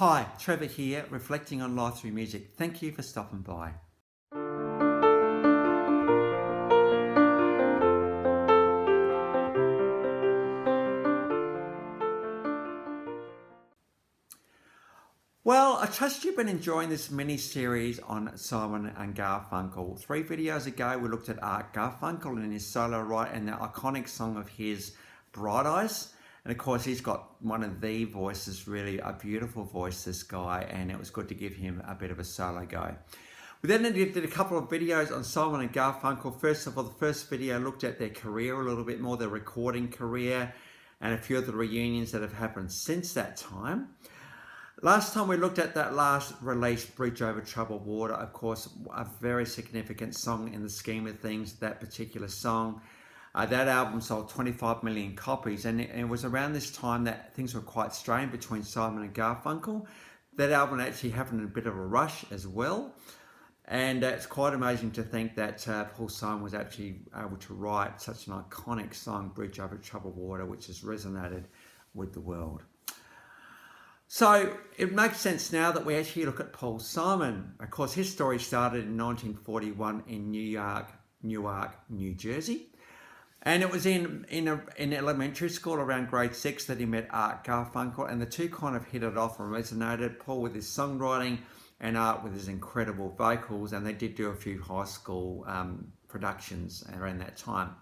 Hi, Trevor here, reflecting on life through music. Thank you for stopping by. Well, I trust you've been enjoying this mini-series on Simon and Garfunkel. 3 videos ago, we looked at Art Garfunkel and his solo write and the iconic song of his, Bright Eyes. And of course, he's got one of the voices, really a beautiful voice, this guy, and it was good to give him a bit of a solo go. We then did a couple of videos on Simon and Garfunkel. First of all, the first video looked at their career a little bit more, their recording career, and a few of the reunions that have happened since that time. Last time we looked at that last release, Bridge Over Troubled Water, of course, a very significant song in the scheme of things, that particular song. That album sold 25 million copies, and it was around this time that things were quite strained between Simon and Garfunkel. That album actually happened in a bit of a rush as well, and it's quite amazing to think that Paul Simon was actually able to write such an iconic song, Bridge Over Troubled Water, which has resonated with the world. So it makes sense now that we actually look at Paul Simon. Of course, his story started in 1941 in Newark, New Jersey. And it was in elementary school around grade 6 that he met Art Garfunkel, and the two kind of hit it off and resonated. Paul with his songwriting and Art with his incredible vocals, and they did do a few high school productions around that time.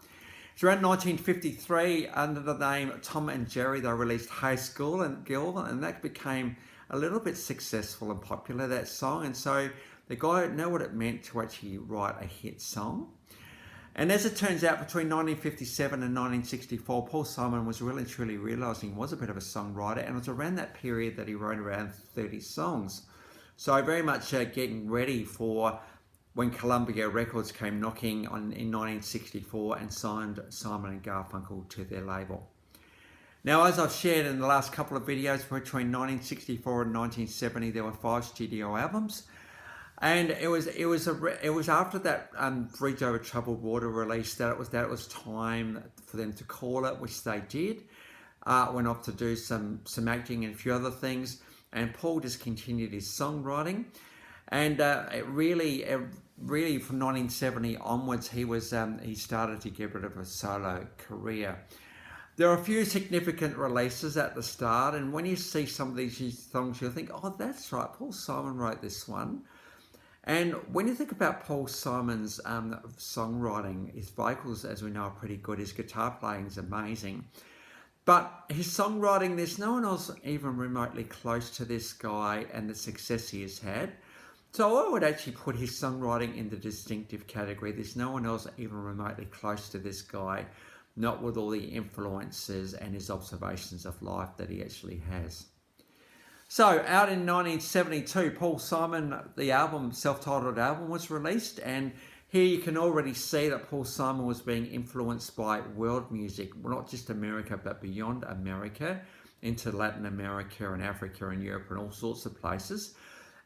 So around 1953, under the name Tom and Jerry, they released Hey School and Girl, and that became a little bit successful and popular, that song. And so the guy knew what it meant to actually write a hit song. And as it turns out, between 1957 and 1964, Paul Simon was really and truly realising he was a bit of a songwriter, and it was around that period that he wrote around 30 songs. So very much getting ready for when Columbia Records came knocking on in 1964 and signed Simon and Garfunkel to their label. Now, as I've shared in the last couple of videos, between 1964 and 1970, there were 5 studio albums. And it was after that Bridge Over Troubled Water release that it was time for them to call it, which they did. Went off to do some acting and a few other things, and Paul just continued his songwriting. And it really from 1970 onwards, he started to get rid of a solo career. There are a few significant releases at the start, and when you see some of these songs, you'll think, oh, that's right, Paul Simon wrote this one. And when you think about Paul Simon's songwriting, his vocals, as we know, are pretty good. His guitar playing is amazing. But his songwriting, there's no one else even remotely close to this guy and the success he has had. So I would actually put his songwriting in the distinctive category. There's no one else even remotely close to this guy, not with all the influences and his observations of life that he actually has. So out in 1972, Paul Simon, the album, self-titled album, was released, and here you can already see that Paul Simon was being influenced by world music, well, not just America, but beyond America, into Latin America and Africa and Europe and all sorts of places.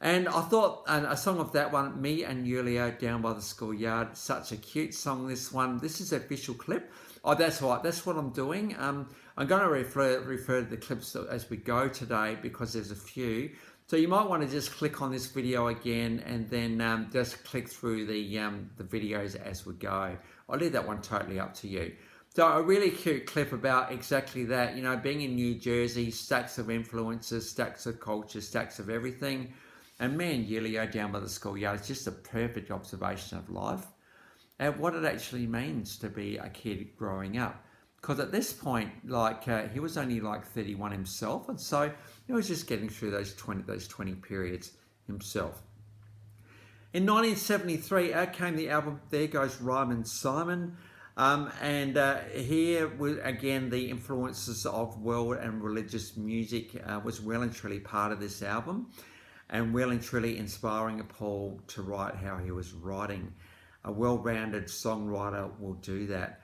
And I thought a song of that one, Me and Julio, Down by the Schoolyard, such a cute song, this one. This is an official clip. Oh, that's right, that's what I'm doing. I'm going to refer to the clips as we go today because there's a few. So you might want to just click on this video again and then just click through the videos as we go. I'll leave that one totally up to you. So a really cute clip about exactly that, you know, being in New Jersey, stacks of influences, stacks of culture, stacks of everything. And me and Julio, Down by the Schoolyard, it's just a perfect observation of life and what it actually means to be a kid growing up. Because at this point, he was only like 31 himself, and so he was just getting through those 20 periods himself. In 1973, out came the album There Goes Rhymin' Simon, and here again the influences of world and religious music was well and truly part of this album, and well and truly inspiring Paul to write how he was writing. A well-rounded songwriter will do that.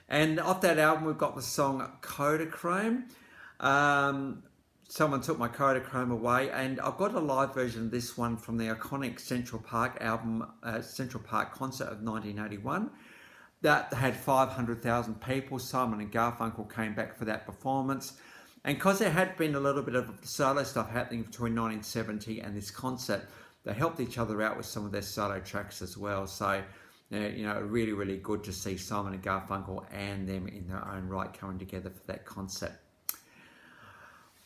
And off that album, we've got the song Kodachrome. Someone took my Kodachrome away, and I've got a live version of this one from the iconic Central Park album, Central Park concert of 1981. That had 500,000 people. Simon and Garfunkel came back for that performance. And because there had been a little bit of solo stuff happening between 1970 and this concert, they helped each other out with some of their solo tracks as well. So, really, really good to see Simon and Garfunkel and them in their own right coming together for that concert.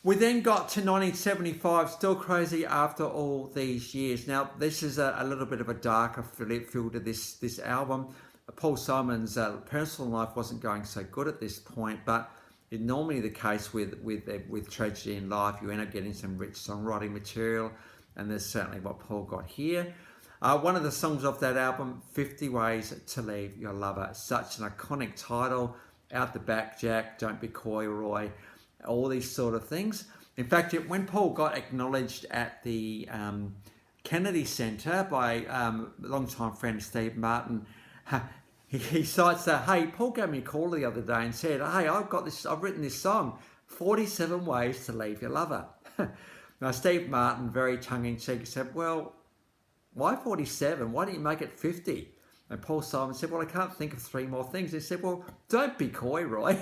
We then got to 1975, still crazy after all these years. Now, this is a little bit of a darker feel to this album. Paul Simon's personal life wasn't going so good at this point, but it's normally the case with tragedy in life. You end up getting some rich songwriting material, and there's certainly what Paul got here. One of the songs off that album, 50 Ways to Leave Your Lover. Such an iconic title. Out the Back, Jack, Don't Be Coy, Roy, all these sort of things. In fact, when Paul got acknowledged at the Kennedy Center by longtime friend Steve Martin, he cites that, hey, Paul gave me a call the other day and said, hey, I've written this song, 47 Ways to Leave Your Lover. Now, Steve Martin, very tongue-in-cheek, said, well, why 47? Why don't you make it 50? And Paul Simon said, well, I can't think of 3 more things. He said, well, don't be coy, Roy.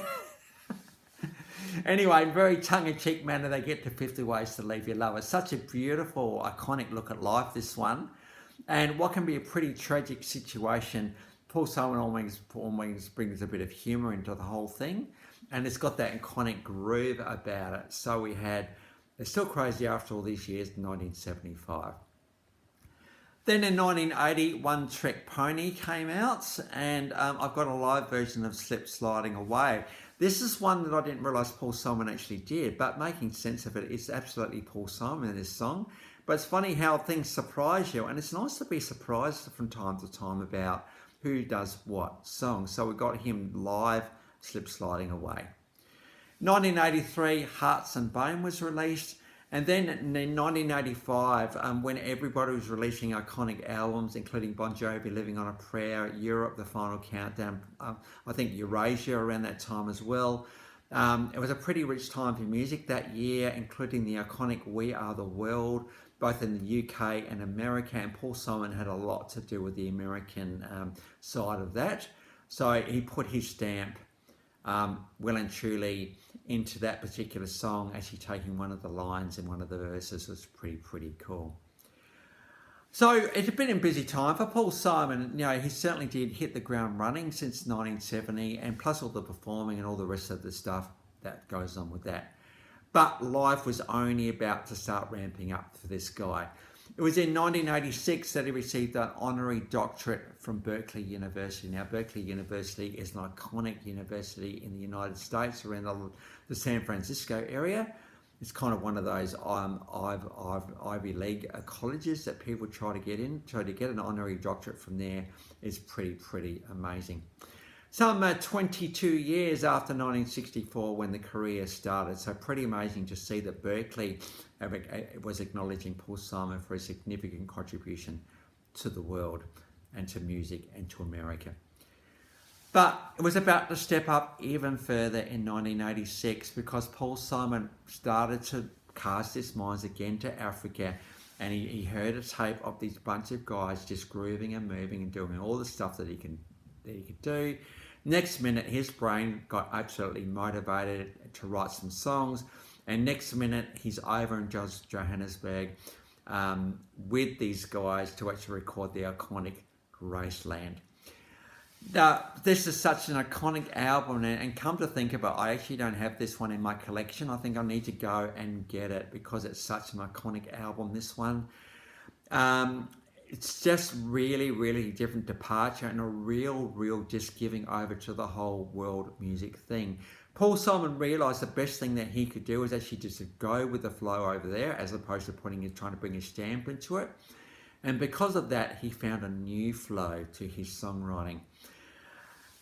Anyway, very tongue-in-cheek manner, they get to 50 Ways to Leave Your Lover. Such a beautiful, iconic look at life, this one. And what can be a pretty tragic situation, Paul Simon always brings a bit of humour into the whole thing. And it's got that iconic groove about it. So we had, They're Still Crazy After All These Years, 1975. Then in 1980, One Trick Pony came out, and I've got a live version of Slip Sliding Away. This is one that I didn't realise Paul Simon actually did, but making sense of it, it's absolutely Paul Simon in this song. But it's funny how things surprise you, and it's nice to be surprised from time to time about who does what song. So we got him live, Slip Sliding Away. 1983, Hearts and Bone was released. And then in 1985, when everybody was releasing iconic albums, including Bon Jovi, Living on a Prayer, Europe, The Final Countdown, I think Eurasia around that time as well. It was a pretty rich time for music that year, including the iconic We Are the World, both in the UK and America. And Paul Simon had a lot to do with the American side of that. So he put his stamp well and truly into that particular song, actually taking one of the lines in one of the verses. Was pretty cool. So it's been a busy time for Paul Simon. He certainly did hit the ground running since 1970, and plus all the performing and all the rest of the stuff that goes on with that. But life was only about to start ramping up for this guy. It was in 1986 that he received an honorary doctorate from Berkeley University. Now, Berkeley University is an iconic university in the United States around the San Francisco area. It's kind of one of those Ivy League colleges that people try to get in. So to get an honorary doctorate from there is pretty amazing. Some 22 years after 1964 when the career started. So pretty amazing to see that Berkeley was acknowledging Paul Simon for a significant contribution to the world and to music and to America. But it was about to step up even further in 1986 because Paul Simon started to cast his minds again to Africa, and he heard a tape of these bunch of guys just grooving and moving and doing all the stuff that he could do. Next minute, his brain got absolutely motivated to write some songs, and next minute, he's over in Johannesburg with these guys to actually record the iconic Graceland. Now, this is such an iconic album, and come to think of it, I actually don't have this one in my collection. I think I need to go and get it because it's such an iconic album, this one. It's just really different departure and a real just giving over to the whole world music thing. Paul Simon realised the best thing that he could do is actually just to go with the flow over there as opposed to trying to bring his stamp into it. And because of that, he found a new flow to his songwriting.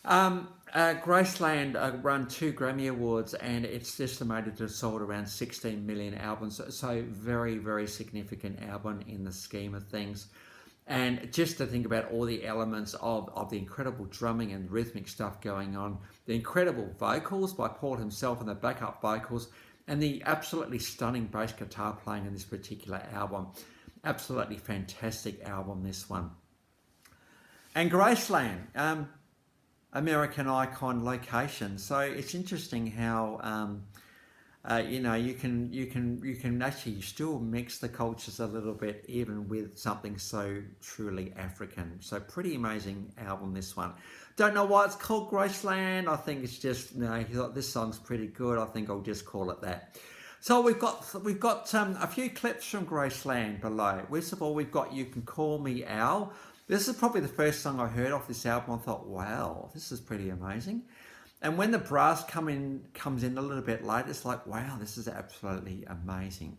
Graceland won 2 Grammy Awards, and it's estimated to have sold around 16 million albums. So very significant album in the scheme of things. And just to think about all the elements of the incredible drumming and rhythmic stuff going on, the incredible vocals by Paul himself and the backup vocals, and the absolutely stunning bass guitar playing in this particular album. Absolutely fantastic album, this one. And Graceland, American icon location. So it's interesting how You know, you can actually still mix the cultures a little bit, even with something so truly African. So pretty amazing album, this one. Don't know why it's called Graceland. I think it's just, you know, he thought this song's pretty good. I think I'll just call it that. So we've got a few clips from Graceland below. First of all, we've got "You Can Call Me Al." This is probably the first song I heard off this album. I thought, wow, this is pretty amazing. And when the brass comes in a little bit later, it's like, wow, this is absolutely amazing.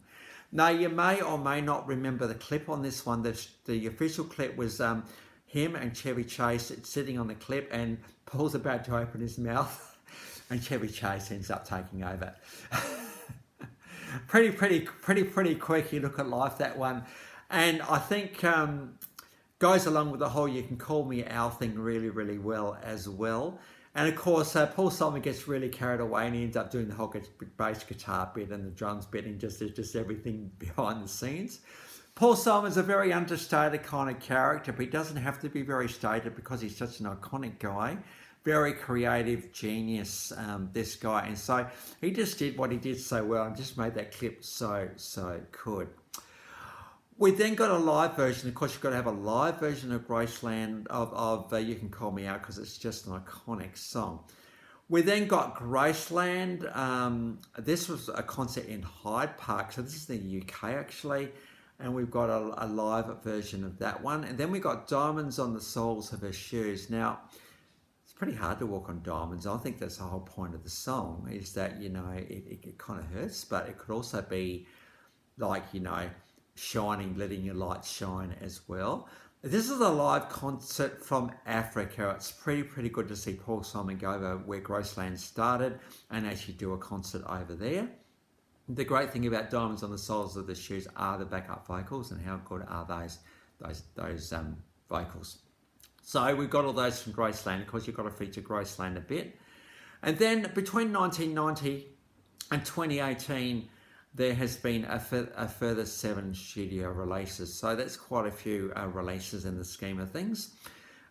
Now, you may or may not remember the clip on this one. The official clip was him and Chevy Chase sitting on the clip, and Paul's about to open his mouth, and Chevy Chase ends up taking over. pretty quirky look at life, that one. And I think goes along with the whole "You Can Call Me Al" thing really, really well as well. And of course, Paul Simon gets really carried away and he ends up doing the whole bass guitar bit and the drums bit and just everything behind the scenes. Paul Simon's a very understated kind of character, but he doesn't have to be very stated because he's such an iconic guy. Very creative genius, this guy. And so he just did what he did so well and just made that clip so good. We then got a live version. Of course, you've got to have a live version of Graceland of "You Can Call Me Out" because it's just an iconic song. We then got Graceland. This was a concert in Hyde Park. So this is the UK actually. And we've got a live version of that one. And then we got "Diamonds on the Soles of Her Shoes." Now, it's pretty hard to walk on diamonds. I think that's the whole point of the song, is that, you know, it kind of hurts, but it could also be like, you know, shining, letting your light shine as well. This is a live concert from Africa. It's pretty good to see Paul Simon go over where Graceland started and actually do a concert over there. The great thing about "Diamonds on the Soles of the Shoes" are the backup vocals, and how good are those vocals. So we've got all those from Graceland. Of course, you've got to feature Graceland a bit. And then between 1990 and 2018, there has been a further 7 studio releases. So that's quite a few releases in the scheme of things.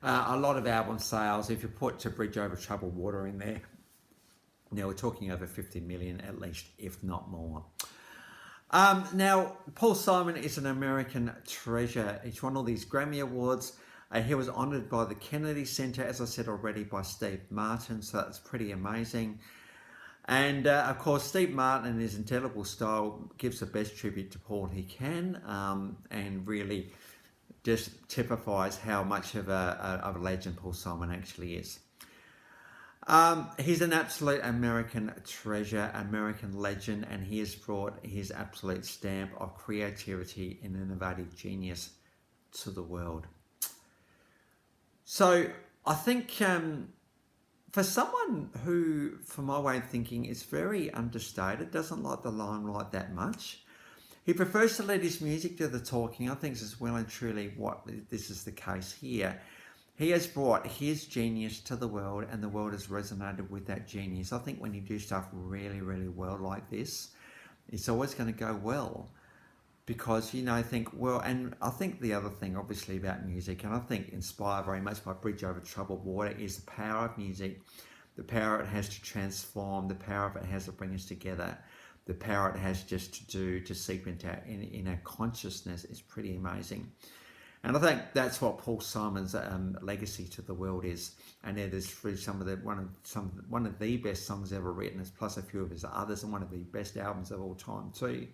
A lot of album sales. If you put "To Bridge Over Troubled Water" in there, now we're talking over 50 million at least, if not more. Now, Paul Simon is an American treasure. He's won all these Grammy Awards. He was honoured by the Kennedy Center, as I said already, by Steve Martin. So that's pretty amazing. And of course, Steve Martin in his indelible style gives the best tribute to Paul he can, and really just typifies how much of a legend Paul Simon actually is. He's an absolute American treasure, American legend, and he has brought his absolute stamp of creativity and innovative genius to the world. So I think for someone who, for my way of thinking, is very understated, doesn't like the limelight that much, he prefers to let his music do the talking. I think this is well and truly what this is the case here. He has brought his genius to the world, and the world has resonated with that genius. I think when you do stuff really, really well like this, it's always going to go well. Because, you know, and I think the other thing, obviously, about music, and I think inspired very much by "Bridge Over Troubled Water," is the power of music, the power it has to transform, the power it has to bring us together, the power it has just to seep into in our consciousness is pretty amazing. And I think that's what Paul Simon's legacy to the world is. And it is through one of the best songs ever written, plus a few of his others, and one of the best albums of all time too.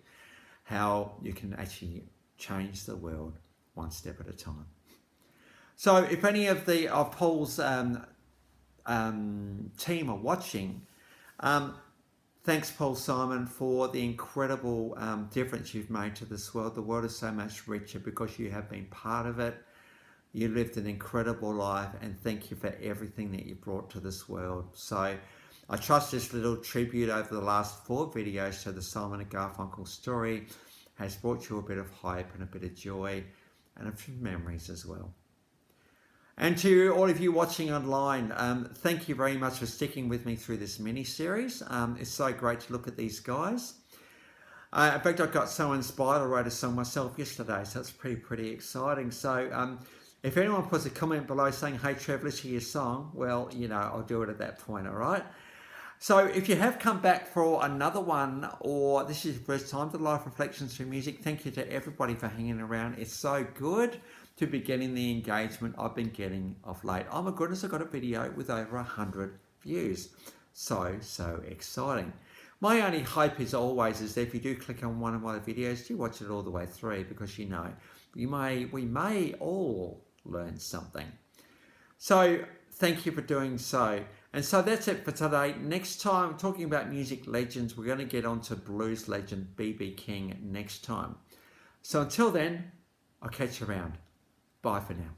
How you can actually change the world one step at a time. So if any of Paul's team are watching, thanks, Paul Simon, for the incredible difference you've made to this world. The world is so much richer because you have been part of it. You lived an incredible life, and thank you for everything that you brought to this world. So I trust this little tribute over the last 4 videos to the Simon and Garfunkel story has brought you a bit of hope and a bit of joy and a few memories as well. And to all of you watching online, thank you very much for sticking with me through this mini-series. It's so great to look at these guys. In fact, I got so inspired, I wrote a song myself yesterday, so it's pretty exciting. So if anyone puts a comment below saying, "Hey Trev, let's hear your song," well, you know, I'll do it at that point, all right? So if you have come back for another one, or this is your first time to Life Reflections through Music, thank you to everybody for hanging around. It's so good to be getting the engagement I've been getting of late. Oh my goodness, I got a video with over 100 views. So exciting. My only hope is always is that if you do click on one of my videos, do watch it all the way through, because we may all learn something. So thank you for doing so. And so that's it for today. Next time, talking about music legends, we're going to get on to blues legend B.B. King next time. So until then, I'll catch you around. Bye for now.